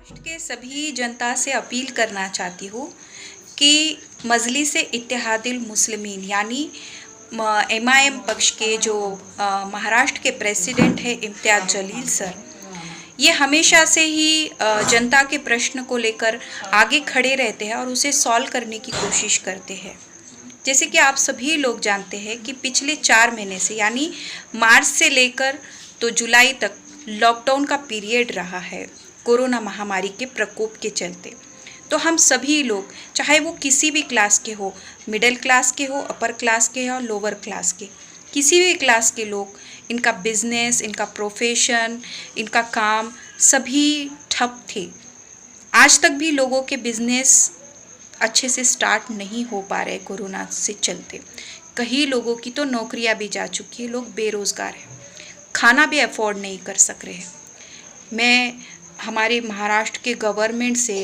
महाराष्ट्र के सभी जनता से अपील करना चाहती हूँ कि मजलिस-ए-इत्तेहादुल मुस्लिमीन यानी MIM पक्ष के जो महाराष्ट्र के प्रेसिडेंट हैं इम्तियाज़ जलील सर, ये हमेशा से ही जनता के प्रश्न को लेकर आगे खड़े रहते हैं और उसे सॉल्व करने की कोशिश करते हैं। जैसे कि आप सभी लोग जानते हैं कि पिछले 4 महीने से यानी मार्च से लेकर तो जुलाई तक लॉकडाउन का पीरियड रहा है कोरोना महामारी के प्रकोप के चलते। तो हम सभी लोग, चाहे वो किसी भी क्लास के हो, मिडिल क्लास के हो, अपर क्लास के हो, लोअर क्लास के, किसी भी क्लास के लोग, इनका बिजनेस, इनका प्रोफेशन, इनका काम सभी ठप थे। आज तक भी लोगों के बिजनेस अच्छे से स्टार्ट नहीं हो पा रहे कोरोना से चलते। कई लोगों की तो नौकरियां भी जा चुकी है, लोग बेरोज़गार हैं, खाना भी अफोर्ड नहीं कर सक रहे हैं। मैं हमारे महाराष्ट्र के गवर्नमेंट से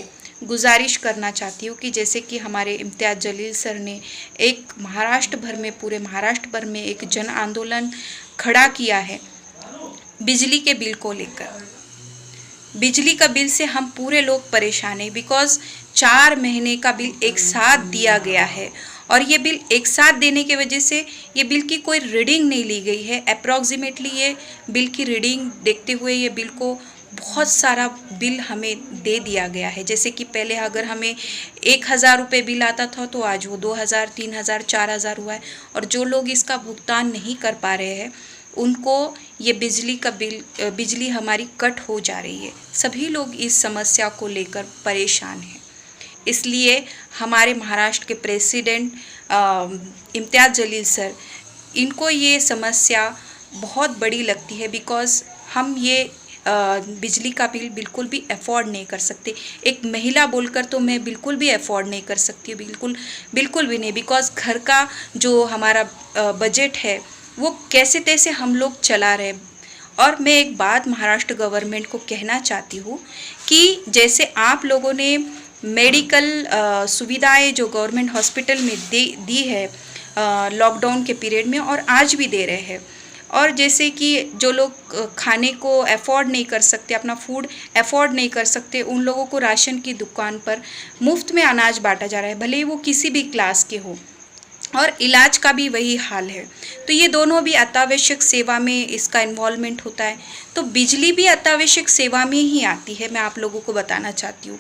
गुजारिश करना चाहती हूँ कि जैसे कि हमारे इम्तियाज़ जलील सर ने एक महाराष्ट्र भर में, पूरे महाराष्ट्र भर में एक जन आंदोलन खड़ा किया है बिजली के बिल को लेकर। बिजली का बिल से हम पूरे लोग परेशान हैं बिकॉज़ 4 महीने का बिल एक साथ दिया गया है और ये बिल एक साथ देने की वजह से ये बिल की कोई रीडिंग नहीं ली गई है। अप्रॉक्सीमेटली ये बिल की रीडिंग देखते हुए ये बिल को बहुत सारा बिल हमें दे दिया गया है। जैसे कि पहले अगर हमें 1000 रुपये बिल आता था तो आज वो 2000, 3000, 4000 हुआ है और जो लोग इसका भुगतान नहीं कर पा रहे हैं उनको ये बिजली हमारी कट हो जा रही है। सभी लोग इस समस्या को लेकर परेशान हैं। इसलिए हमारे महाराष्ट्र के प्रेसिडेंट इम्तियाज़ जलील सर, इनको ये समस्या बहुत बड़ी लगती है बिकॉज़ हम ये बिजली का बिल बिल्कुल भी अफोर्ड नहीं कर सकते। एक महिला बोलकर तो मैं बिल्कुल भी अफोर्ड नहीं कर सकती, बिल्कुल भी नहीं, बिकॉज़ घर का जो हमारा बजट है वो कैसे तैसे हम लोग चला रहे। और मैं एक बात महाराष्ट्र गवर्नमेंट को कहना चाहती हूँ कि जैसे आप लोगों ने मेडिकल सुविधाएं जो गवर्नमेंट हॉस्पिटल में दी है लॉकडाउन के पीरियड में और आज भी दे रहे हैं, और जैसे कि जो लोग खाने को अफोर्ड नहीं कर सकते, अपना फूड अफोर्ड नहीं कर सकते, उन लोगों को राशन की दुकान पर मुफ्त में अनाज बांटा जा रहा है, भले ही वो किसी भी क्लास के हो। और इलाज का भी वही हाल है। तो ये दोनों भी अत्यावश्यक सेवा में इसका इन्वॉल्वमेंट होता है। तो बिजली भी अत्यावश्यक सेवा में ही आती है, मैं आप लोगों को बताना चाहती हूँ,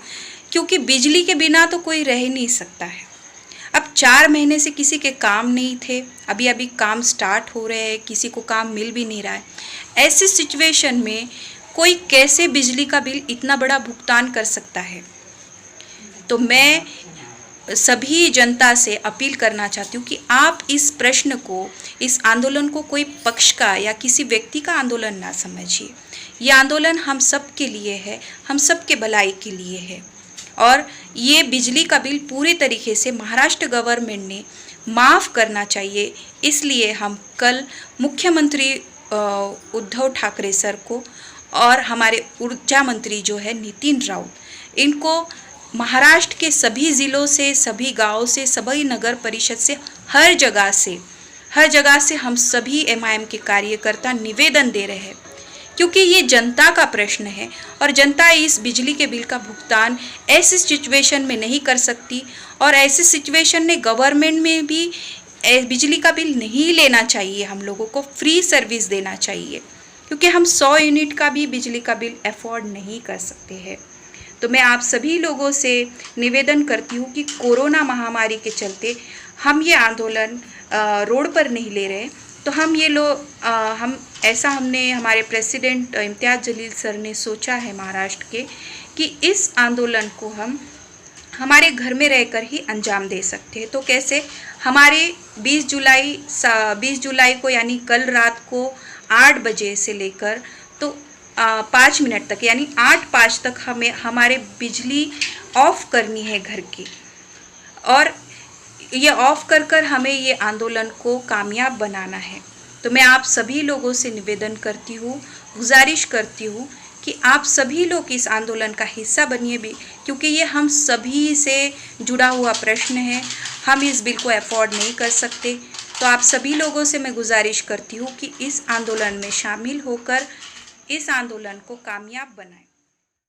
क्योंकि बिजली के बिना तो कोई रह ही नहीं सकता है। अब 4 महीने से किसी के काम नहीं थे, अभी काम स्टार्ट हो रहे हैं, किसी को काम मिल भी नहीं रहा है। ऐसी सिचुएशन में कोई कैसे बिजली का बिल इतना बड़ा भुगतान कर सकता है? तो मैं सभी जनता से अपील करना चाहती हूँ कि आप इस प्रश्न को, इस आंदोलन को कोई पक्ष का या किसी व्यक्ति का आंदोलन ना समझिए। ये आंदोलन हम सब के लिए है, हम सब के भलाई के लिए है। और ये बिजली का बिल पूरे तरीके से महाराष्ट्र गवर्नमेंट ने माफ़ करना चाहिए। इसलिए हम कल मुख्यमंत्री उद्धव ठाकरे सर को और हमारे ऊर्जा मंत्री जो है नितिन राउत, इनको महाराष्ट्र के सभी ज़िलों से, सभी गाँव से, सभी नगर परिषद से, हर जगह से हम सभी MIM के कार्यकर्ता निवेदन दे रहे हैं, क्योंकि ये जनता का प्रश्न है और जनता इस बिजली के बिल का भुगतान ऐसी सिचुएशन में नहीं कर सकती। और ऐसी सिचुएशन में गवर्नमेंट में भी बिजली का बिल नहीं लेना चाहिए, हम लोगों को फ्री सर्विस देना चाहिए, क्योंकि हम 100 यूनिट का भी बिजली का बिल अफोर्ड नहीं कर सकते हैं। तो मैं आप सभी लोगों से निवेदन करती हूँ कि कोरोना महामारी के चलते हम ये आंदोलन रोड पर नहीं ले रहे। तो हमने हमारे प्रेसिडेंट इम्तियाज़ जलील सर ने सोचा है महाराष्ट्र के कि इस आंदोलन को हम हमारे घर में रहकर ही अंजाम दे सकते हैं। तो कैसे? हमारे 20 जुलाई को यानी कल रात को 8 बजे से लेकर तो 5 मिनट तक यानी 8:05 तक हमें हमारे बिजली ऑफ करनी है घर की, और ये ऑफ कर हमें ये आंदोलन को कामयाब बनाना है। तो मैं आप सभी लोगों से निवेदन करती हूँ, गुजारिश करती हूँ कि आप सभी लोग इस आंदोलन का हिस्सा बनिए भी, क्योंकि ये हम सभी से जुड़ा हुआ प्रश्न है। हम इस बिल को अफोर्ड नहीं कर सकते। तो आप सभी लोगों से मैं गुजारिश करती हूँ कि इस आंदोलन में शामिल होकर इस आंदोलन को कामयाब बनाएं।